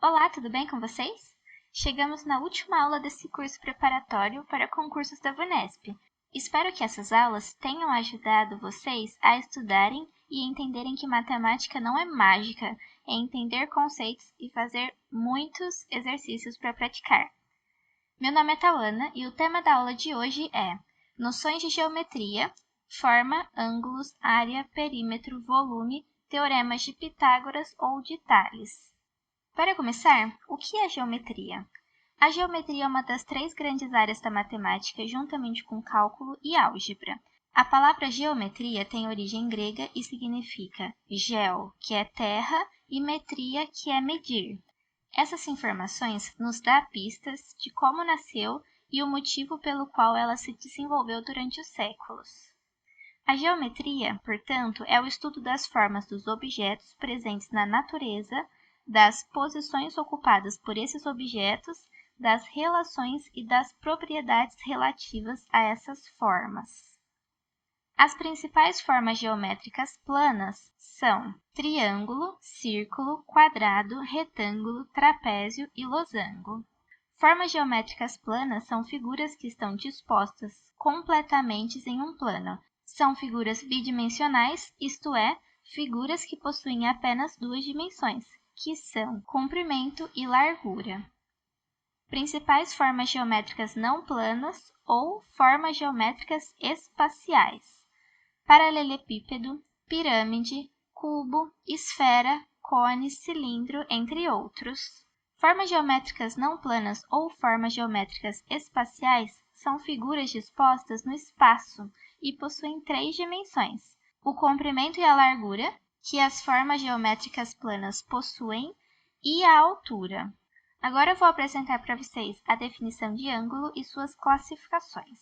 Olá, tudo bem com vocês? Chegamos na última aula desse curso preparatório para concursos da VUNESP. Espero que essas aulas tenham ajudado vocês a estudarem e entenderem que matemática não é mágica, é entender conceitos e fazer muitos exercícios para praticar. Meu nome é Tauana e o tema da aula de hoje é Noções de Geometria, Forma, Ângulos, Área, Perímetro, Volume, Teoremas de Pitágoras ou de Tales. Para começar, o que é geometria? A geometria é uma das três grandes áreas da matemática, juntamente com cálculo e álgebra. A palavra geometria tem origem grega e significa geo, que é terra, e metria, que é medir. Essas informações nos dão pistas de como nasceu e o motivo pelo qual ela se desenvolveu durante os séculos. A geometria, portanto, é o estudo das formas dos objetos presentes na natureza, das posições ocupadas por esses objetos, das relações e das propriedades relativas a essas formas. As principais formas geométricas planas são triângulo, círculo, quadrado, retângulo, trapézio e losango. Formas geométricas planas são figuras que estão dispostas completamente em um plano. São figuras bidimensionais, isto é, figuras que possuem apenas duas dimensões, que são comprimento e largura. Principais formas geométricas não planas ou formas geométricas espaciais: paralelepípedo, pirâmide, cubo, esfera, cone, cilindro, entre outros. Formas geométricas não planas ou formas geométricas espaciais são figuras dispostas no espaço e possuem três dimensões: o comprimento e a largura, que as formas geométricas planas possuem, e a altura. Agora eu vou apresentar para vocês a definição de ângulo e suas classificações.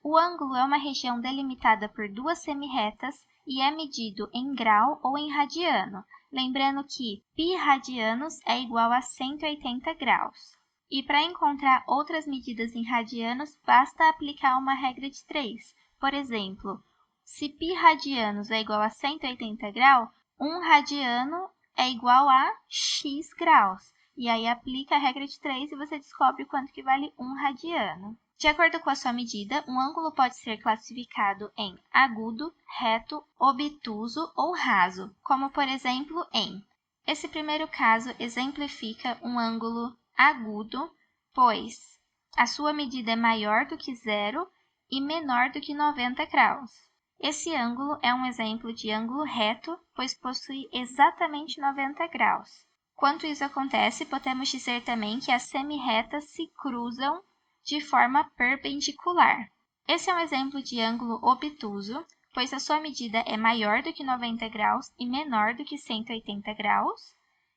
O ângulo é uma região delimitada por duas semirretas e é medido em grau ou em radiano, lembrando que π radianos é igual a 180 graus. E para encontrar outras medidas em radianos, basta aplicar uma regra de 3. Por exemplo, se π radianos é igual a 180 graus, 1 radiano é igual a x graus. E aí aplica a regra de 3 e você descobre quanto que vale 1 radiano. De acordo com a sua medida, um ângulo pode ser classificado em agudo, reto, obtuso ou raso, como por exemplo em. Esse primeiro caso exemplifica um ângulo agudo, pois a sua medida é maior do que zero e menor do que 90 graus. Esse ângulo é um exemplo de ângulo reto, pois possui exatamente 90 graus. Quando isso acontece, podemos dizer também que as semirretas se cruzam de forma perpendicular. Esse é um exemplo de ângulo obtuso, pois a sua medida é maior do que 90 graus e menor do que 180 graus.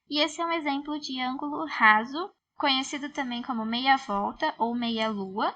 E esse é um exemplo de ângulo raso, conhecido também como meia-volta ou meia-lua.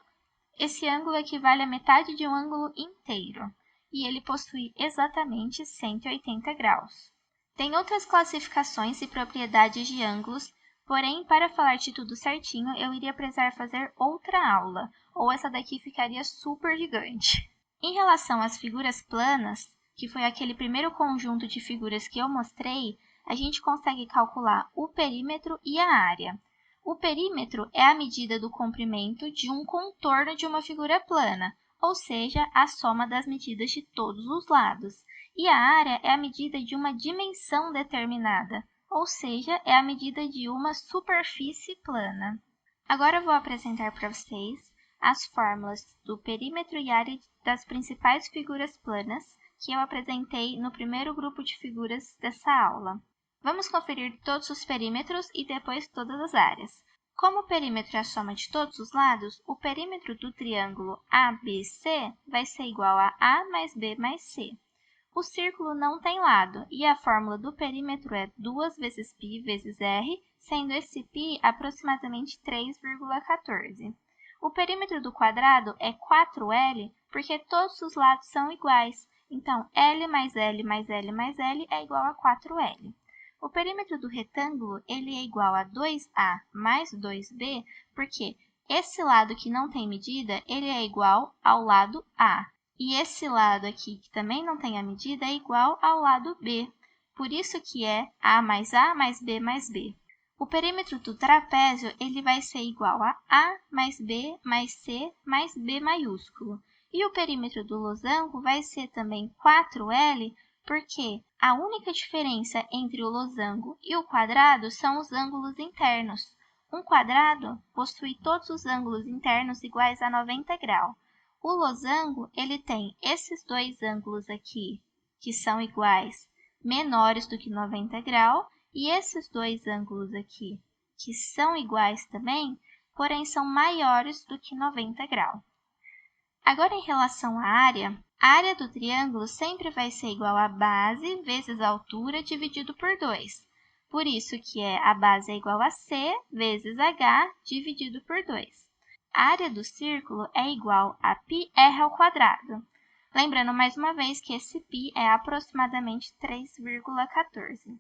Esse ângulo equivale à metade de um ângulo inteiro, e ele possui exatamente 180 graus. Tem outras classificações e propriedades de ângulos, porém, para falar de tudo certinho, eu iria precisar fazer outra aula, ou essa daqui ficaria super gigante. Em relação às figuras planas, que foi aquele primeiro conjunto de figuras que eu mostrei, a gente consegue calcular o perímetro e a área. O perímetro é a medida do comprimento de um contorno de uma figura plana, ou seja, a soma das medidas de todos os lados. E a área é a medida de uma dimensão determinada, ou seja, é a medida de uma superfície plana. Agora eu vou apresentar para vocês as fórmulas do perímetro e área das principais figuras planas que eu apresentei no primeiro grupo de figuras dessa aula. Vamos conferir todos os perímetros e depois todas as áreas. Como o perímetro é a soma de todos os lados, o perímetro do triângulo ABC vai ser igual a A mais B mais C. O círculo não tem lado, e a fórmula do perímetro é 2 vezes π vezes r, sendo esse π aproximadamente 3,14. O perímetro do quadrado é 4L, porque todos os lados são iguais, então L mais L mais L mais L é igual a 4L. O perímetro do retângulo ele é igual a 2A mais 2B, porque esse lado que não tem medida, ele é igual ao lado A. E esse lado aqui, que também não tem a medida, é igual ao lado B. Por isso que é A mais B mais B. O perímetro do trapézio ele vai ser igual a mais B mais C mais B maiúsculo. E o perímetro do losango vai ser também 4L, porque a única diferença entre o losango e o quadrado são os ângulos internos. Um quadrado possui todos os ângulos internos iguais a 90 graus. O losango ele tem esses dois ângulos aqui, que são iguais, menores do que 90 graus, e esses dois ângulos aqui, que são iguais também, porém são maiores do que 90 graus. Agora, em relação à área do triângulo sempre vai ser igual a base vezes a altura dividido por 2. Por isso que a base é igual a C vezes H dividido por 2. A área do círculo é igual a πr ao quadrado. Lembrando mais uma vez que esse π é aproximadamente 3,14.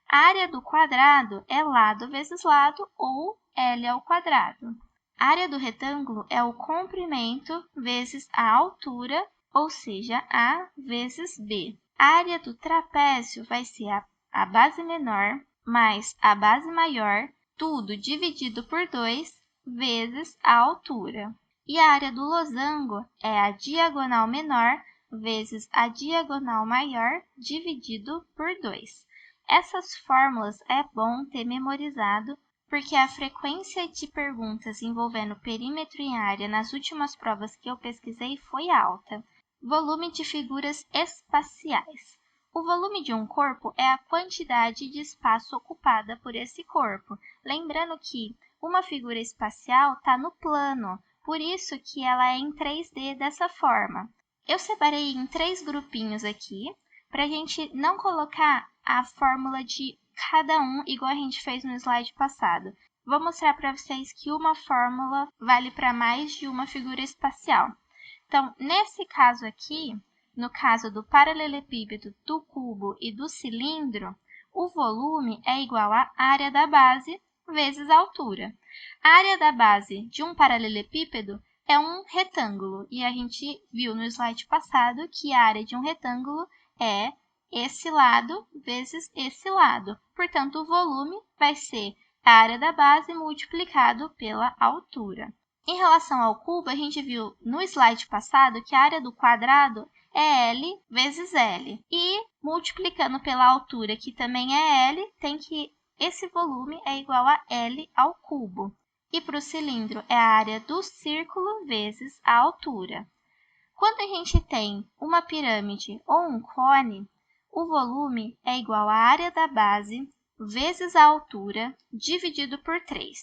A área do quadrado é lado vezes lado, ou L ao quadrado. A área do retângulo é o comprimento vezes a altura, ou seja, A vezes B. A área do trapézio vai ser a base menor mais a base maior, tudo dividido por 2, vezes a altura. E a área do losango é a diagonal menor vezes a diagonal maior, dividido por 2. Essas fórmulas é bom ter memorizado, porque a frequência de perguntas envolvendo perímetro e área nas últimas provas que eu pesquisei foi alta. Volume de figuras espaciais. O volume de um corpo é a quantidade de espaço ocupada por esse corpo. Lembrando que uma figura espacial está no plano, por isso que ela é em 3D dessa forma. Eu separei em 3 grupinhos aqui, para a gente não colocar a fórmula de cada um igual a gente fez no slide passado. Vou mostrar para vocês que uma fórmula vale para mais de uma figura espacial. Então, nesse caso aqui, no caso do paralelepípedo, do cubo e do cilindro, o volume é igual à área da base vezes a altura. A área da base de um paralelepípedo é um retângulo, e a gente viu no slide passado que a área de um retângulo é esse lado vezes esse lado. Portanto, o volume vai ser a área da base multiplicado pela altura. Em relação ao cubo, a gente viu no slide passado que a área do quadrado é L vezes L. E multiplicando pela altura, que também é L, tem que esse volume é igual a L ao cubo. E para o cilindro é a área do círculo vezes a altura. Quando a gente tem uma pirâmide ou um cone, o volume é igual à área da base vezes a altura dividido por 3.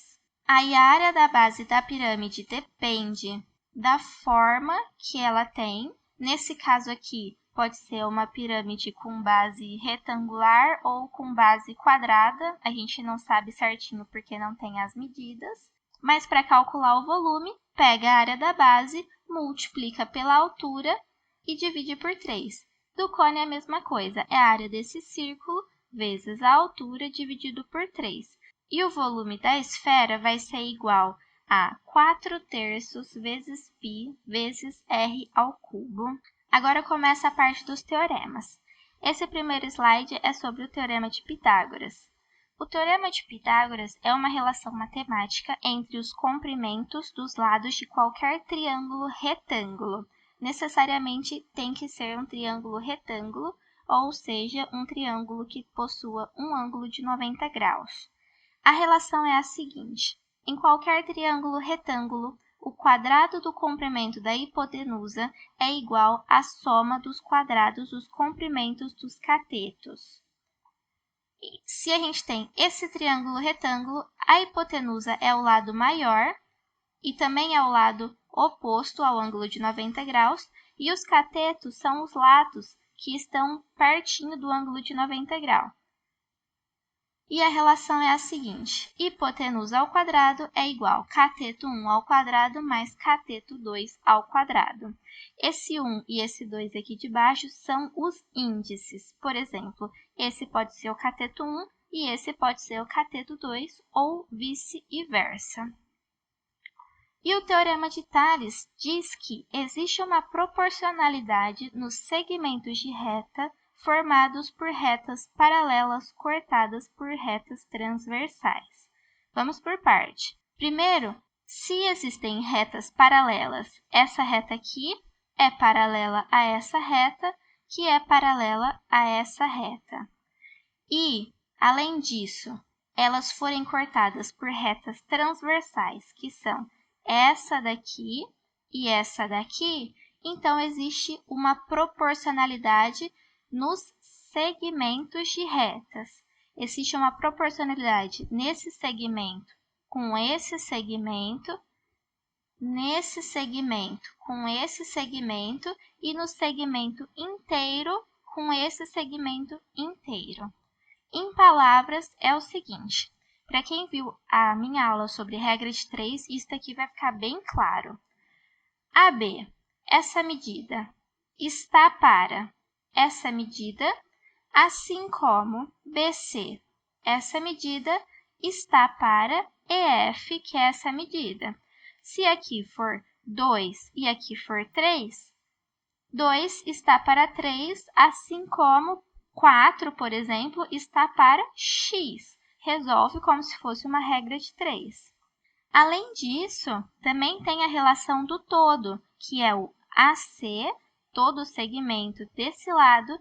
Aí a área da base da pirâmide depende da forma que ela tem. Nesse caso aqui, pode ser uma pirâmide com base retangular ou com base quadrada. A gente não sabe certinho porque não tem as medidas. Mas para calcular o volume, pega a área da base, multiplica pela altura e divide por 3. Do cone é a mesma coisa, é a área desse círculo vezes a altura dividido por 3. E o volume da esfera vai ser igual a 4/3 vezes π vezes r ao cubo. Agora começa a parte dos teoremas. Esse primeiro slide é sobre o Teorema de Pitágoras. O Teorema de Pitágoras é uma relação matemática entre os comprimentos dos lados de qualquer triângulo retângulo. Necessariamente tem que ser um triângulo retângulo, ou seja, um triângulo que possua um ângulo de 90 graus. A relação é a seguinte: em qualquer triângulo retângulo, o quadrado do comprimento da hipotenusa é igual à soma dos quadrados dos comprimentos dos catetos. Se a gente tem esse triângulo retângulo, a hipotenusa é o lado maior e também é o lado oposto ao ângulo de 90 graus, e os catetos são os lados que estão pertinho do ângulo de 90 graus. E a relação é a seguinte: hipotenusa ao quadrado é igual a cateto 1 ao quadrado mais cateto 2 ao quadrado. Esse 1 e esse 2 aqui de baixo são os índices. Por exemplo, esse pode ser o cateto 1 e esse pode ser o cateto 2, ou vice-versa. E o Teorema de Tales diz que existe uma proporcionalidade nos segmentos de reta formados por retas paralelas cortadas por retas transversais. Vamos por parte. Primeiro, se existem retas paralelas, essa reta aqui é paralela a essa reta, que é paralela a essa reta. E, além disso, elas forem cortadas por retas transversais, que são essa daqui e essa daqui, então existe uma proporcionalidade nos segmentos de retas. Existe uma proporcionalidade nesse segmento com esse segmento, nesse segmento com esse segmento e no segmento inteiro com esse segmento inteiro. Em palavras, é o seguinte, para quem viu a minha aula sobre regra de 3, isso aqui vai ficar bem claro. AB, essa medida está para essa medida, assim como BC, essa medida está para EF, que é essa medida. Se aqui for 2 e aqui for 3, 2 está para 3, assim como 4, por exemplo, está para x. Resolve como se fosse uma regra de 3. Além disso, também tem a relação do todo, que é o AC, todo o segmento desse lado,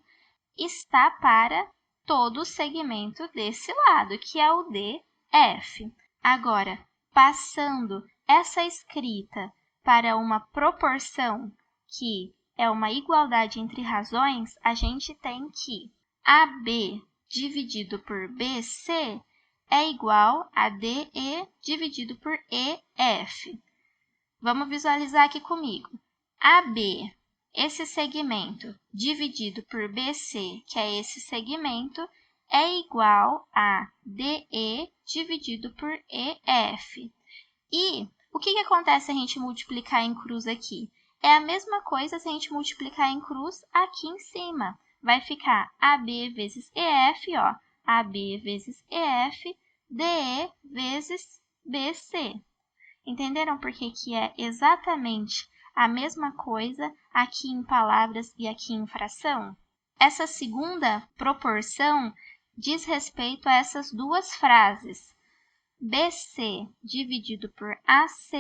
está para todo o segmento desse lado, que é o DF. Agora, passando essa escrita para uma proporção que é uma igualdade entre razões, a gente tem que AB dividido por BC é igual a DE dividido por EF. Vamos visualizar aqui comigo. AB, esse segmento, dividido por BC, que é esse segmento, é igual a DE dividido por EF. E o que acontece se a gente multiplicar em cruz aqui? É a mesma coisa se a gente multiplicar em cruz aqui em cima. Vai ficar AB vezes EF, ó, AB vezes EF, DE vezes BC. Entenderam por que é exatamente a mesma coisa aqui em palavras e aqui em fração? Essa segunda proporção diz respeito a essas duas frases. BC dividido por AC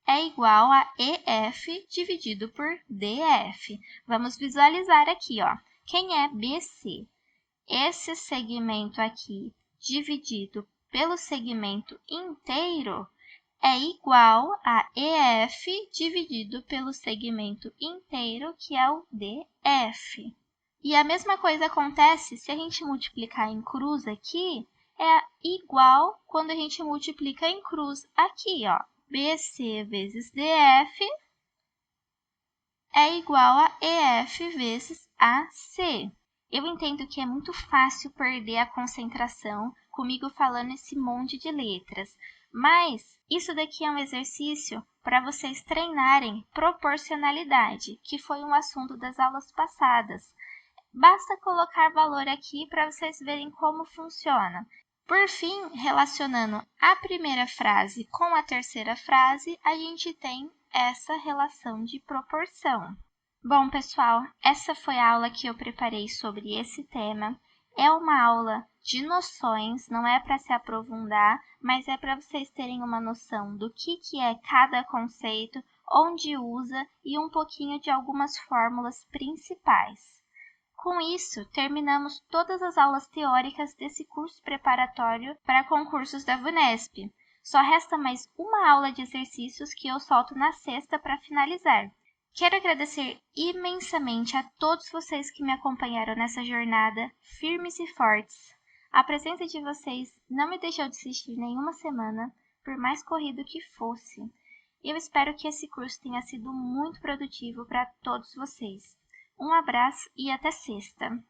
é igual a EF dividido por DF. Vamos visualizar aqui, ó. Quem é BC? Esse segmento aqui dividido pelo segmento inteiro é igual a EF dividido pelo segmento inteiro, que é o DF. E a mesma coisa acontece se a gente multiplicar em cruz aqui, é igual quando a gente multiplica em cruz aqui, ó. BC vezes DF é igual a EF vezes AC. Eu entendo que é muito fácil perder a concentração comigo falando esse monte de letras, mas isso daqui é um exercício para vocês treinarem proporcionalidade, que foi um assunto das aulas passadas. Basta colocar valor aqui para vocês verem como funciona. Por fim, relacionando a primeira frase com a terceira frase, a gente tem essa relação de proporção. Bom, pessoal, essa foi a aula que eu preparei sobre esse tema. É uma aula de noções, não é para se aprofundar, mas é para vocês terem uma noção do que é cada conceito, onde usa e um pouquinho de algumas fórmulas principais. Com isso, terminamos todas as aulas teóricas desse curso preparatório para concursos da VUNESP. Só resta mais uma aula de exercícios que eu solto na sexta para finalizar. Quero agradecer imensamente a todos vocês que me acompanharam nessa jornada, firmes e fortes. A presença de vocês não me deixou desistir nenhuma semana, por mais corrido que fosse. Eu espero que esse curso tenha sido muito produtivo para todos vocês. Um abraço e até sexta!